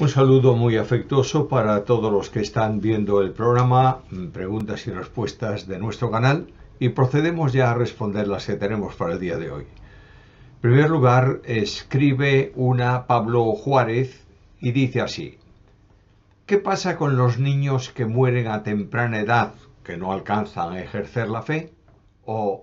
Un saludo muy afectuoso para todos los que están viendo el programa Preguntas y Respuestas de nuestro canal y procedemos ya a responder las que tenemos para el día de hoy. En primer lugar, escribe una Pablo Juárez y dice así: ¿qué pasa con los niños que mueren a temprana edad, que no alcanzan a ejercer la fe? ¿O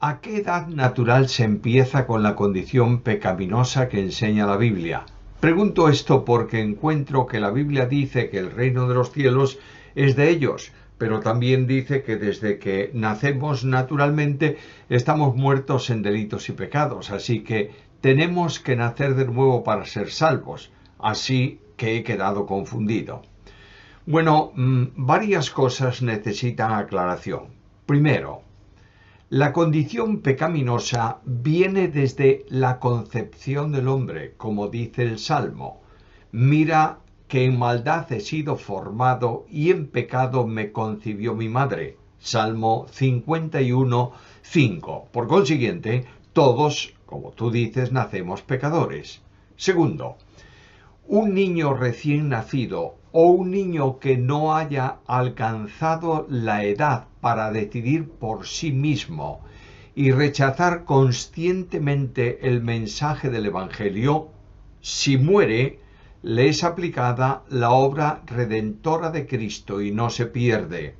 a qué edad natural se empieza con la condición pecaminosa que enseña la Biblia? Pregunto esto porque encuentro que la Biblia dice que el reino de los cielos es de ellos, pero también dice que desde que nacemos naturalmente estamos muertos en delitos y pecados, así que tenemos que nacer de nuevo para ser salvos, así que he quedado confundido. Bueno, varias cosas necesitan aclaración. Primero, la condición pecaminosa viene desde la concepción del hombre, como dice el Salmo. Mira que en maldad he sido formado y en pecado me concibió mi madre. Salmo 51, 5. Por consiguiente, todos, como tú dices, nacemos pecadores. Segundo, un niño recién nacido o un niño que no haya alcanzado la edad para decidir por sí mismo y rechazar conscientemente el mensaje del Evangelio, si muere, le es aplicada la obra redentora de Cristo y no se pierde.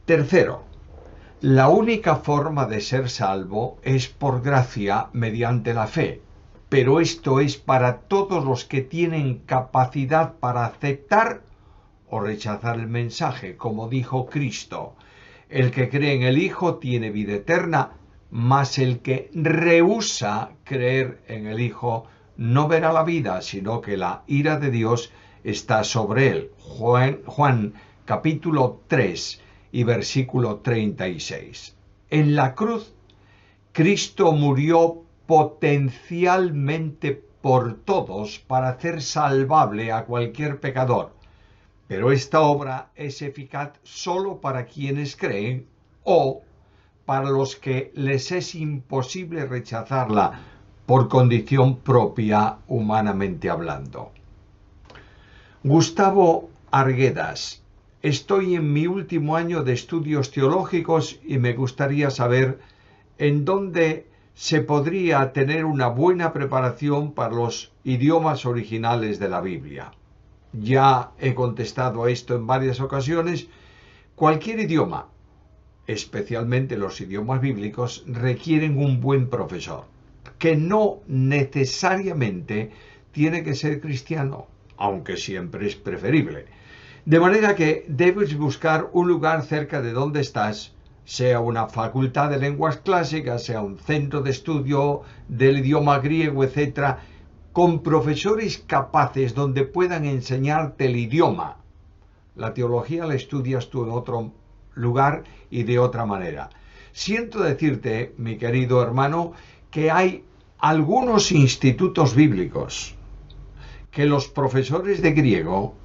Tercero, la única forma de ser salvo es por gracia mediante la fe. Pero esto es para todos los que tienen capacidad para aceptar o rechazar el mensaje, como dijo Cristo. El que cree en el Hijo tiene vida eterna, mas el que rehúsa creer en el Hijo no verá la vida, sino que la ira de Dios está sobre él. Juan capítulo 3 y versículo 36. En la cruz, Cristo murió potencialmente por todos para hacer salvable a cualquier pecador. Pero esta obra es eficaz solo para quienes creen o para los que les es imposible rechazarla por condición propia, humanamente hablando. Gustavo Arguedas: estoy en mi último año de estudios teológicos y me gustaría saber en dónde se podría tener una buena preparación para los idiomas originales de la Biblia. Ya he contestado a esto en varias ocasiones. Cualquier idioma, especialmente los idiomas bíblicos, requieren un buen profesor, que no necesariamente tiene que ser cristiano, aunque siempre es preferible. De manera que debes buscar un lugar cerca de donde estás, sea una facultad de lenguas clásicas, sea un centro de estudio del idioma griego, etc., con profesores capaces donde puedan enseñarte el idioma. La teología la estudias tú en otro lugar y de otra manera. Siento decirte, mi querido hermano, que hay algunos institutos bíblicos que los profesores de griego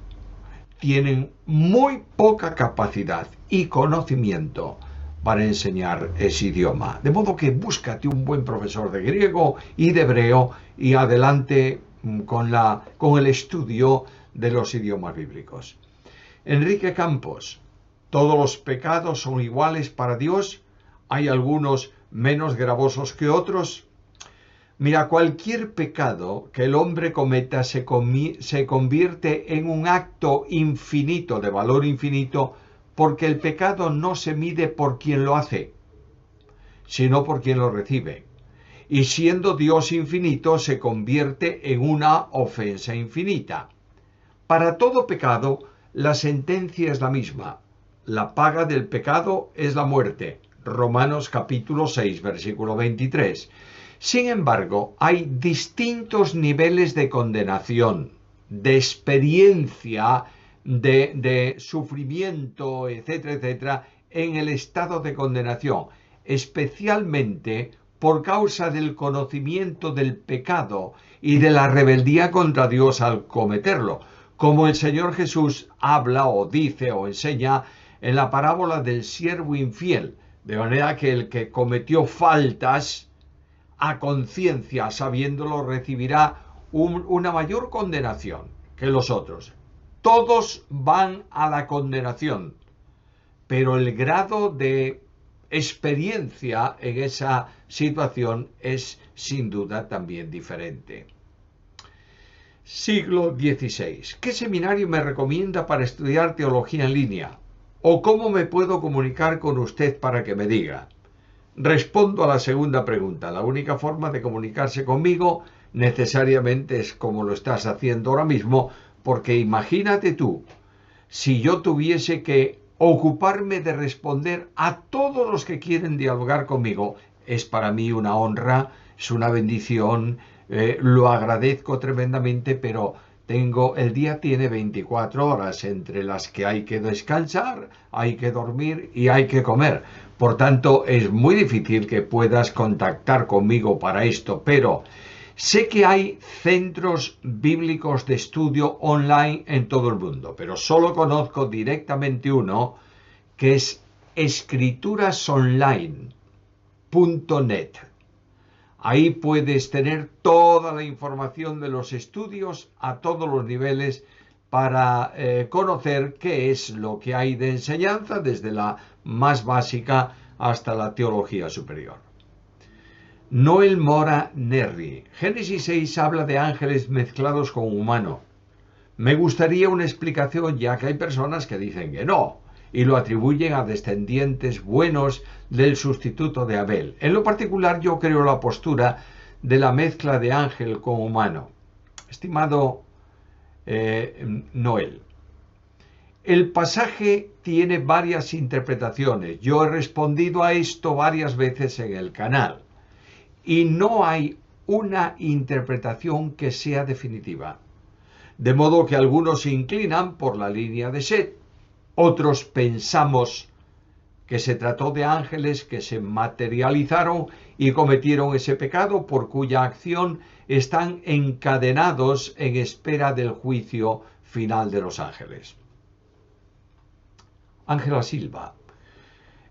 tienen muy poca capacidad y conocimiento para enseñar ese idioma. De modo que búscate un buen profesor de griego y de hebreo y adelante con el estudio de los idiomas bíblicos. Enrique Campos: ¿todos los pecados son iguales para Dios? ¿Hay algunos menos gravosos que otros? Mira, cualquier pecado que el hombre cometa se convierte en un acto infinito, de valor infinito, porque el pecado no se mide por quien lo hace, sino por quien lo recibe. Y siendo Dios infinito, se convierte en una ofensa infinita. Para todo pecado, la sentencia es la misma. La paga del pecado es la muerte. Romanos capítulo 6, versículo 23. Sin embargo, hay distintos niveles de condenación, de experiencia, de sufrimiento, etcétera, etcétera, en el estado de condenación, especialmente por causa del conocimiento del pecado y de la rebeldía contra Dios al cometerlo, como el Señor Jesús habla o dice o enseña en la parábola del siervo infiel, de manera que el que cometió faltas a conciencia, sabiéndolo, recibirá una mayor condenación que los otros. Todos van a la condenación, pero el grado de experiencia en esa situación es sin duda también diferente. Siglo XVI. ¿Qué seminario me recomienda para estudiar teología en línea? ¿O cómo me puedo comunicar con usted para que me diga? Respondo a la segunda pregunta. La única forma de comunicarse conmigo necesariamente es como lo estás haciendo ahora mismo, porque imagínate tú, si yo tuviese que ocuparme de responder a todos los que quieren dialogar conmigo, es para mí una honra, es una bendición, lo agradezco tremendamente, pero el día tiene 24 horas entre las que hay que descansar, hay que dormir y hay que comer. Por tanto, es muy difícil que puedas contactar conmigo para esto, pero sé que hay centros bíblicos de estudio online en todo el mundo, pero solo conozco directamente uno que es escriturasonline.net. Ahí puedes tener toda la información de los estudios a todos los niveles para conocer qué es lo que hay de enseñanza desde la más básica hasta la teología superior. Noel Mora Nerri. Génesis 6 habla de ángeles mezclados con humano. Me gustaría una explicación, ya que hay personas que dicen que no y lo atribuyen a descendientes buenos del sustituto de Abel. En lo particular, yo creo la postura de la mezcla de ángel con humano. Estimado Noel, el pasaje tiene varias interpretaciones. Yo he respondido a esto varias veces en el canal y no hay una interpretación que sea definitiva. De modo que algunos se inclinan por la línea de Set, otros pensamos que se trató de ángeles que se materializaron y cometieron ese pecado por cuya acción están encadenados en espera del juicio final de los ángeles. Ángela Silva.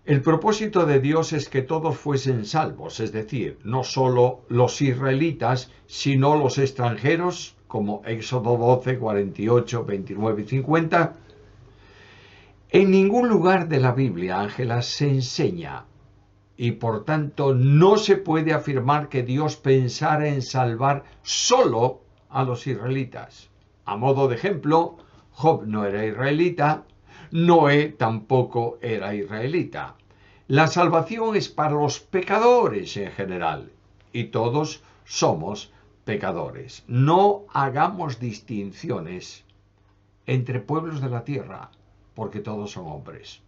El propósito de Dios es que todos fuesen salvos, es decir, no solo los israelitas, sino los extranjeros, como Éxodo 12, 48, 29 y 50. En ningún lugar de la Biblia, Ángela, se enseña y por tanto no se puede afirmar que Dios pensara en salvar solo a los israelitas. A modo de ejemplo, Job no era israelita, Noé tampoco era israelita. La salvación es para los pecadores en general y todos somos pecadores. No hagamos distinciones entre pueblos de la tierra, porque todos son hombres.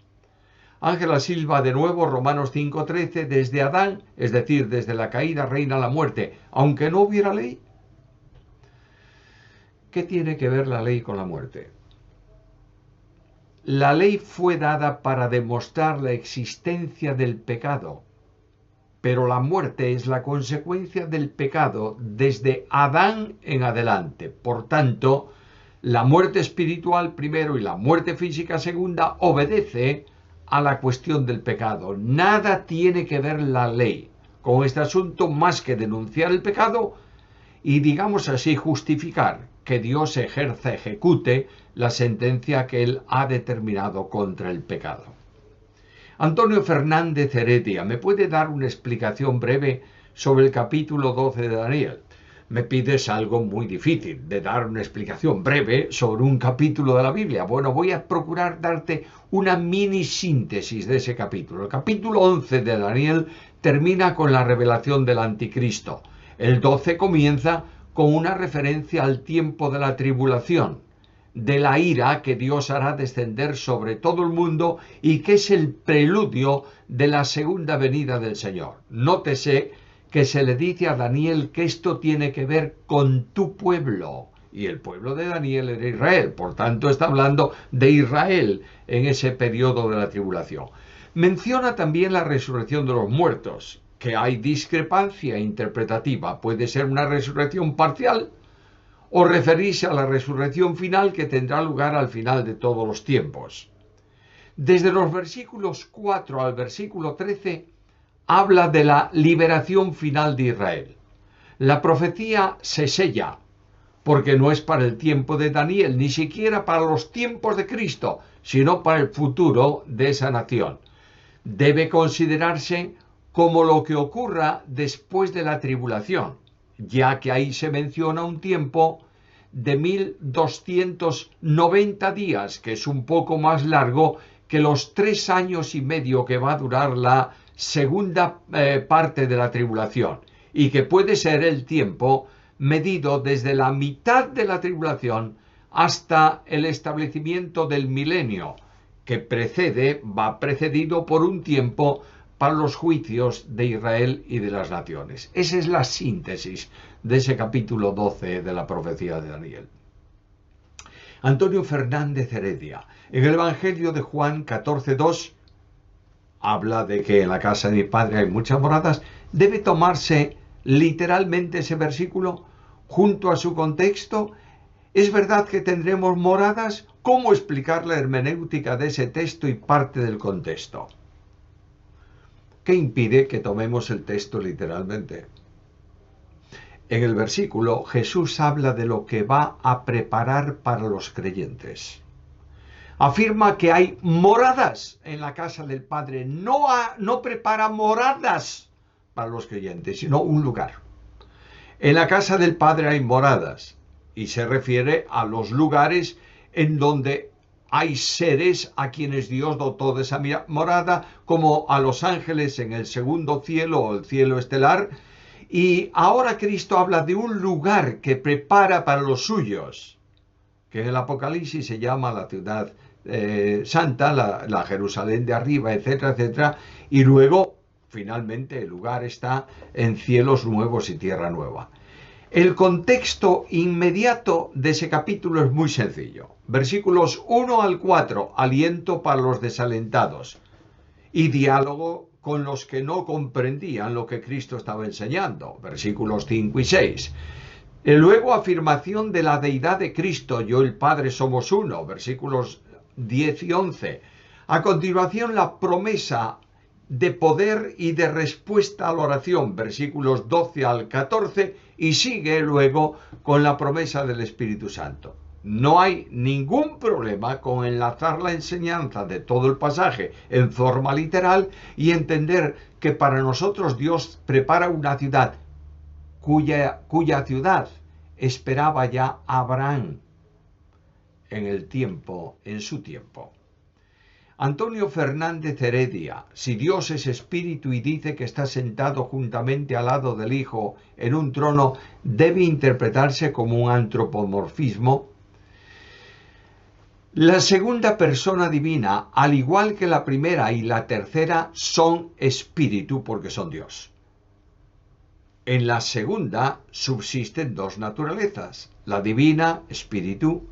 Ángela Silva, de nuevo, Romanos 5:13, desde Adán, es decir, desde la caída reina la muerte, aunque no hubiera ley. ¿Qué tiene que ver la ley con la muerte? La ley fue dada para demostrar la existencia del pecado, pero la muerte es la consecuencia del pecado desde Adán en adelante. Por tanto, la muerte espiritual primero y la muerte física segunda obedece a la cuestión del pecado. Nada tiene que ver la ley con este asunto más que denunciar el pecado y, digamos así, justificar que Dios ejecute la sentencia que Él ha determinado contra el pecado. Antonio Fernández Heredia, ¿me puede dar una explicación breve sobre el capítulo 12 de Daniel? Me pides algo muy difícil, de dar una explicación breve sobre un capítulo de la Biblia. Bueno, voy a procurar darte una mini síntesis de ese capítulo. El capítulo 11 de Daniel termina con la revelación del anticristo. El 12 comienza con una referencia al tiempo de la tribulación, de la ira que Dios hará descender sobre todo el mundo y que es el preludio de la segunda venida del Señor. Nótese que se le dice a Daniel que esto tiene que ver con tu pueblo, y el pueblo de Daniel era Israel, por tanto está hablando de Israel en ese periodo de la tribulación. Menciona también la resurrección de los muertos, que hay discrepancia interpretativa, puede ser una resurrección parcial o referirse a la resurrección final que tendrá lugar al final de todos los tiempos. Desde los versículos 4 al versículo 13 habla de la liberación final de Israel. La profecía se sella porque no es para el tiempo de Daniel, ni siquiera para los tiempos de Cristo, sino para el futuro de esa nación. Debe considerarse como lo que ocurra después de la tribulación, ya que ahí se menciona un tiempo de 1290 días, que es un poco más largo que los 3 años y medio que va a durar la segunda parte de la tribulación, y que puede ser el tiempo medido desde la mitad de la tribulación hasta el establecimiento del milenio, que va precedido por un tiempo para los juicios de Israel y de las naciones. Esa es la síntesis de ese capítulo 12 de la profecía de Daniel. Antonio Fernández Heredia, en el Evangelio de Juan 14:2, habla de que en la casa de mi Padre hay muchas moradas. ¿Debe tomarse literalmente ese versículo junto a su contexto? ¿Es verdad que tendremos moradas? ¿Cómo explicar la hermenéutica de ese texto y parte del contexto? ¿Qué impide que tomemos el texto literalmente? En el versículo, Jesús habla de lo que va a preparar para los creyentes. Afirma que hay moradas en la casa del Padre. No prepara moradas para los creyentes, sino un lugar. En la casa del Padre hay moradas, y se refiere a los lugares en donde hay seres a quienes Dios dotó de esa morada, como a los ángeles en el segundo cielo o el cielo estelar. Y ahora Cristo habla de un lugar que prepara para los suyos, que en el Apocalipsis se llama la ciudad santa, la Jerusalén de arriba, etcétera, etcétera. Y luego, finalmente, el lugar está en cielos nuevos y tierra nueva. El contexto inmediato de ese capítulo es muy sencillo. Versículos 1 al 4, aliento para los desalentados y diálogo con los que no comprendían lo que Cristo estaba enseñando. Versículos 5 y 6. Luego, afirmación de la deidad de Cristo, yo y el Padre somos uno. Versículos 10 y 11. A continuación, la promesa de poder y de respuesta a la oración, versículos 12 al 14, y sigue luego con la promesa del Espíritu Santo. No hay ningún problema con enlazar la enseñanza de todo el pasaje en forma literal y entender que para nosotros Dios prepara una ciudad cuya ciudad esperaba ya Abraham en su tiempo. Antonio Fernández Heredia, si Dios es espíritu y dice que está sentado juntamente al lado del Hijo en un trono, ¿debe interpretarse como un antropomorfismo? La segunda persona divina, al igual que la primera y la tercera, son espíritu porque son Dios. En la segunda subsisten dos naturalezas, la divina, espíritu,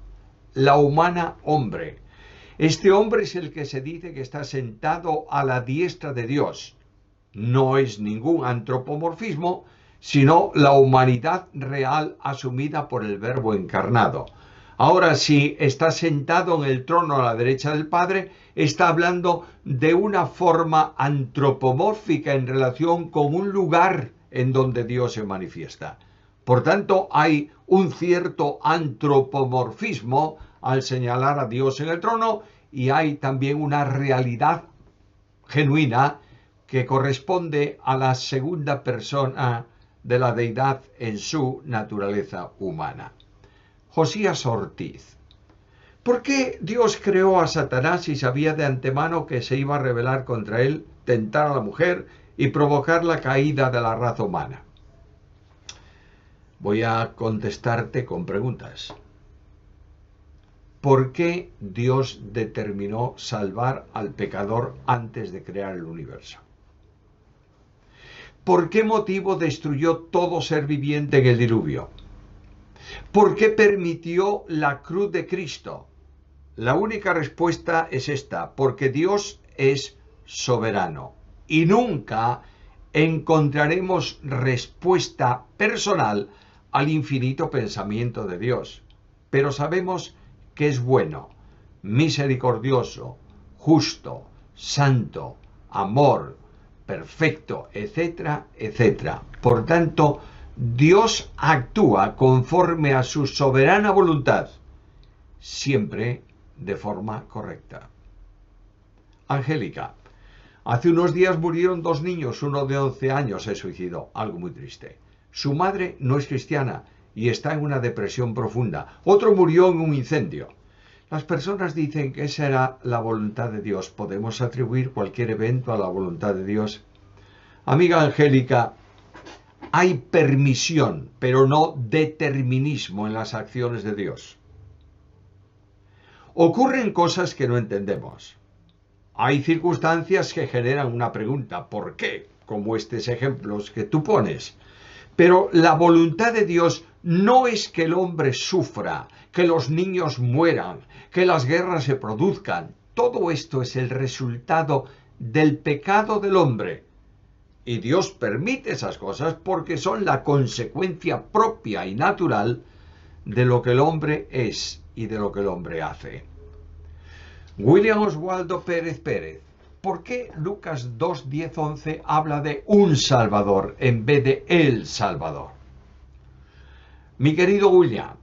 la humana, hombre. Este hombre es el que se dice que está sentado a la diestra de Dios. No es ningún antropomorfismo, sino la humanidad real asumida por el Verbo encarnado. Ahora, si está sentado en el trono a la derecha del Padre, está hablando de una forma antropomórfica en relación con un lugar en donde Dios se manifiesta. Por tanto, hay un cierto antropomorfismo al señalar a Dios en el trono, y hay también una realidad genuina que corresponde a la segunda persona de la deidad en su naturaleza humana. Josías Ortiz. ¿Por qué Dios creó a Satanás si sabía de antemano que se iba a rebelar contra él, tentar a la mujer y provocar la caída de la raza humana? Voy a contestarte con preguntas. ¿Por qué Dios determinó salvar al pecador antes de crear el universo? ¿Por qué motivo destruyó todo ser viviente en el diluvio? ¿Por qué permitió la cruz de Cristo? La única respuesta es esta: porque Dios es soberano y nunca encontraremos respuesta personal al infinito pensamiento de Dios. Pero sabemos que es bueno, misericordioso, justo, santo, amor, perfecto, etcétera, etcétera. Por tanto, Dios actúa conforme a su soberana voluntad, siempre de forma correcta. Angélica, hace unos días murieron 2 niños, uno de 11 años se suicidó, algo muy triste. Su madre no es cristiana y está en una depresión profunda. Otro murió en un incendio. Las personas dicen que esa era la voluntad de Dios. ¿Podemos atribuir cualquier evento a la voluntad de Dios? Amiga Angélica, hay permisión, pero no determinismo en las acciones de Dios. Ocurren cosas que no entendemos. Hay circunstancias que generan una pregunta, ¿por qué? Como estos ejemplos que tú pones. Pero la voluntad de Dios no es que el hombre sufra, que los niños mueran, que las guerras se produzcan. Todo esto es el resultado del pecado del hombre. Y Dios permite esas cosas porque son la consecuencia propia y natural de lo que el hombre es y de lo que el hombre hace. William Oswaldo Pérez Pérez, ¿por qué Lucas 2, 10, 11 habla de un Salvador en vez de el Salvador? Mi querido William,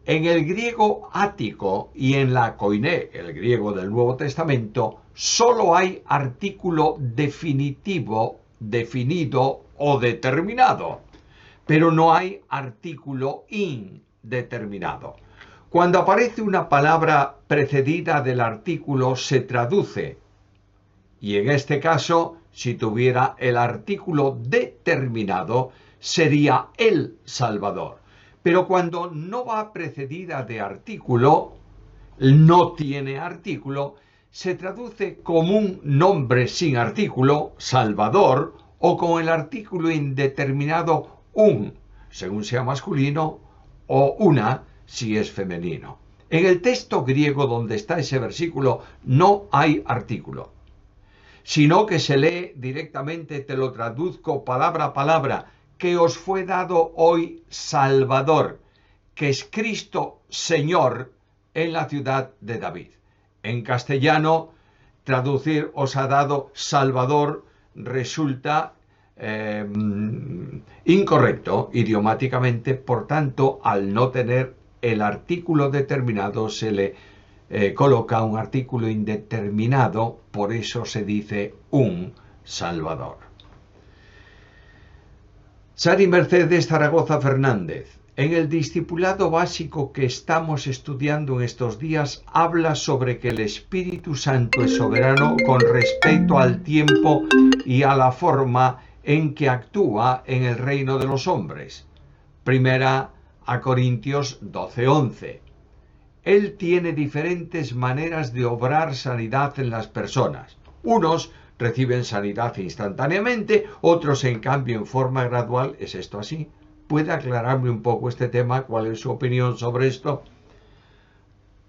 en el griego ático y en la koiné, el griego del Nuevo Testamento, solo hay artículo definitivo, definido o determinado, pero no hay artículo indeterminado. Cuando aparece una palabra precedida del artículo se traduce, y en este caso, si tuviera el artículo determinado, sería el Salvador. Pero cuando no va precedida de artículo, no tiene artículo, se traduce como un nombre sin artículo, Salvador, o con el artículo indeterminado un, según sea masculino, o una, si es femenino. En el texto griego donde está ese versículo no hay artículo, sino que se lee directamente, te lo traduzco palabra a palabra, que os fue dado hoy Salvador, que es Cristo Señor en la ciudad de David. En castellano, traducir os ha dado Salvador resulta incorrecto idiomáticamente, por tanto, al no tener el artículo determinado se le coloca un artículo indeterminado, por eso se dice un Salvador. Sari Mercedes Zaragoza Fernández, en el discipulado básico que estamos estudiando en estos días, habla sobre que el Espíritu Santo es soberano con respecto al tiempo y a la forma en que actúa en el reino de los hombres. Primera a Corintios 12:11. Él tiene diferentes maneras de obrar sanidad en las personas. Unos reciben sanidad instantáneamente, otros en cambio en forma gradual. ¿Es esto así? ¿Puede aclararme un poco este tema? ¿Cuál es su opinión sobre esto?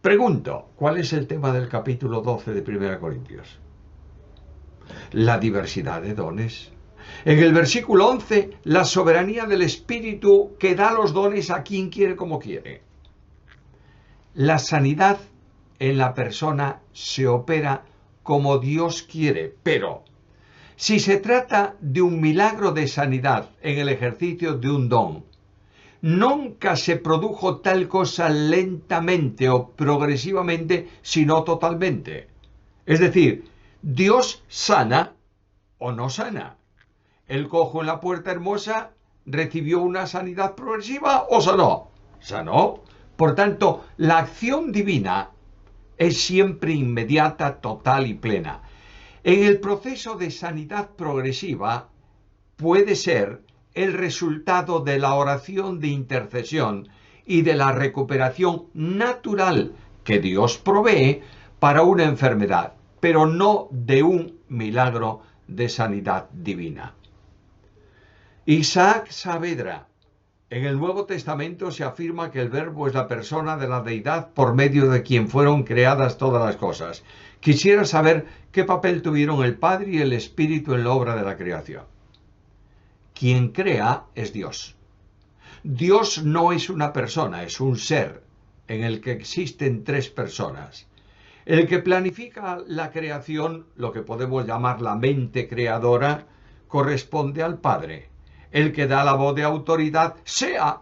Pregunto, ¿cuál es el tema del capítulo 12 de 1 Corintios? La diversidad de dones. En el versículo 11, la soberanía del Espíritu que da los dones a quien quiere como quiere. La sanidad en la persona se opera como Dios quiere, pero si se trata de un milagro de sanidad en el ejercicio de un don, nunca se produjo tal cosa lentamente o progresivamente, sino totalmente. Es decir, Dios sana o no sana. El cojo en la Puerta Hermosa recibió una sanidad progresiva o sanó. Sanó. Por tanto, la acción divina es siempre inmediata, total y plena. En el proceso de sanidad progresiva puede ser el resultado de la oración de intercesión y de la recuperación natural que Dios provee para una enfermedad, pero no de un milagro de sanidad divina. Isaac Saavedra. En el Nuevo Testamento se afirma que el Verbo es la persona de la deidad por medio de quien fueron creadas todas las cosas. Quisiera saber qué papel tuvieron el Padre y el Espíritu en la obra de la creación. Quien crea es Dios. Dios no es una persona, es un ser en el que existen 3 personas. El que planifica la creación, lo que podemos llamar la mente creadora, corresponde al Padre. El que da la voz de autoridad, sea,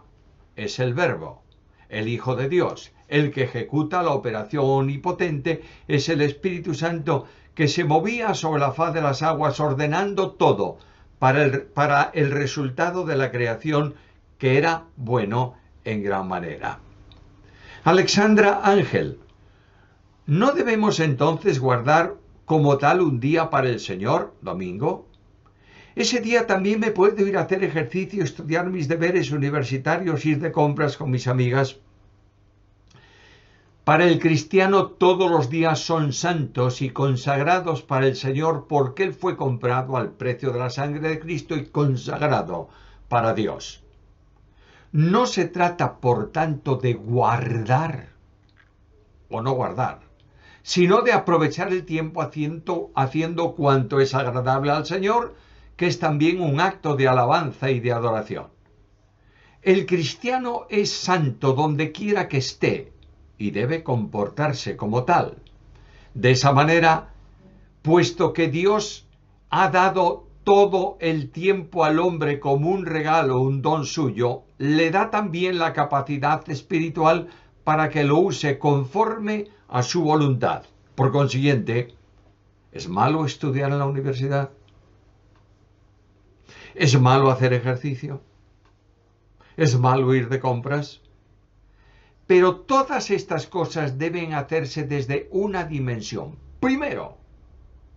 es el Verbo, el Hijo de Dios. El que ejecuta la operación omnipotente es el Espíritu Santo, que se movía sobre la faz de las aguas ordenando todo para el resultado de la creación, que era bueno en gran manera. Alexandra Ángel, ¿no debemos entonces guardar como tal un día para el Señor, domingo? Ese día también me puedo ir a hacer ejercicio, estudiar mis deberes universitarios, ir de compras con mis amigas. Para el cristiano todos los días son santos y consagrados para el Señor, porque Él fue comprado al precio de la sangre de Cristo y consagrado para Dios. No se trata, por tanto, de guardar o no guardar, sino de aprovechar el tiempo haciendo cuanto es agradable al Señor, que es también un acto de alabanza y de adoración. El cristiano es santo donde quiera que esté y debe comportarse como tal. De esa manera, puesto que Dios ha dado todo el tiempo al hombre como un regalo, un don suyo, le da también la capacidad espiritual para que lo use conforme a su voluntad. Por consiguiente, ¿es malo estudiar en la universidad? ¿Es malo hacer ejercicio? ¿Es malo ir de compras? Pero todas estas cosas deben hacerse desde una dimensión. Primero,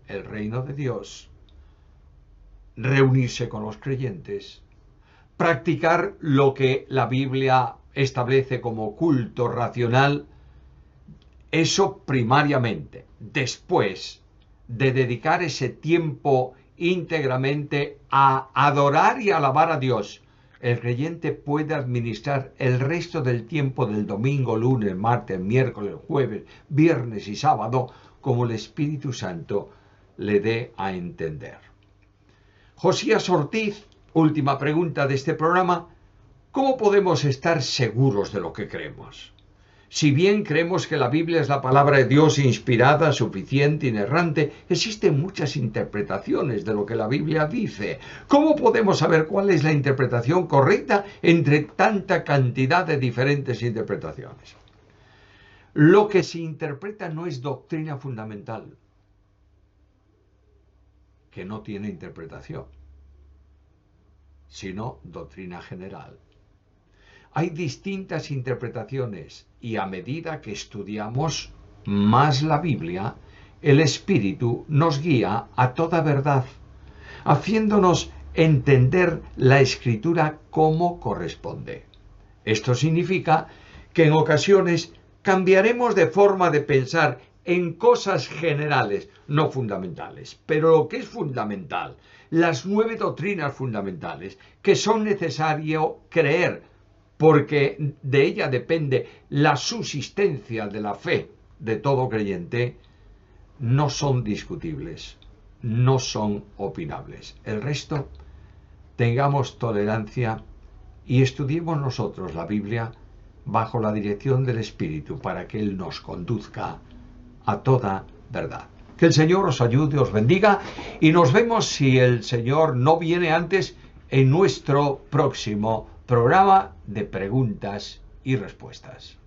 el reino de Dios. Reunirse con los creyentes. Practicar lo que la Biblia establece como culto racional. Eso primariamente. Después de dedicar ese tiempo íntegramente a adorar y alabar a Dios, el creyente puede administrar el resto del tiempo del domingo, lunes, martes, miércoles, jueves, viernes y sábado como el Espíritu Santo le dé a entender. Josías Ortiz, última pregunta de este programa: ¿cómo podemos estar seguros de lo que creemos? Si bien creemos que la Biblia es la palabra de Dios inspirada, suficiente, inerrante, existen muchas interpretaciones de lo que la Biblia dice. ¿Cómo podemos saber cuál es la interpretación correcta entre tanta cantidad de diferentes interpretaciones? Lo que se interpreta no es doctrina fundamental, que no tiene interpretación, sino doctrina general. Hay distintas interpretaciones y a medida que estudiamos más la Biblia, el Espíritu nos guía a toda verdad, haciéndonos entender la Escritura como corresponde. Esto significa que en ocasiones cambiaremos de forma de pensar en cosas generales, no fundamentales, pero lo que es fundamental, las 9 doctrinas fundamentales que son necesario creer, porque de ella depende la subsistencia de la fe de todo creyente, no son discutibles, no son opinables. El resto, tengamos tolerancia y estudiemos nosotros la Biblia bajo la dirección del Espíritu para que Él nos conduzca a toda verdad. Que el Señor os ayude, os bendiga y nos vemos, si el Señor no viene antes, en nuestro próximo programa de preguntas y respuestas.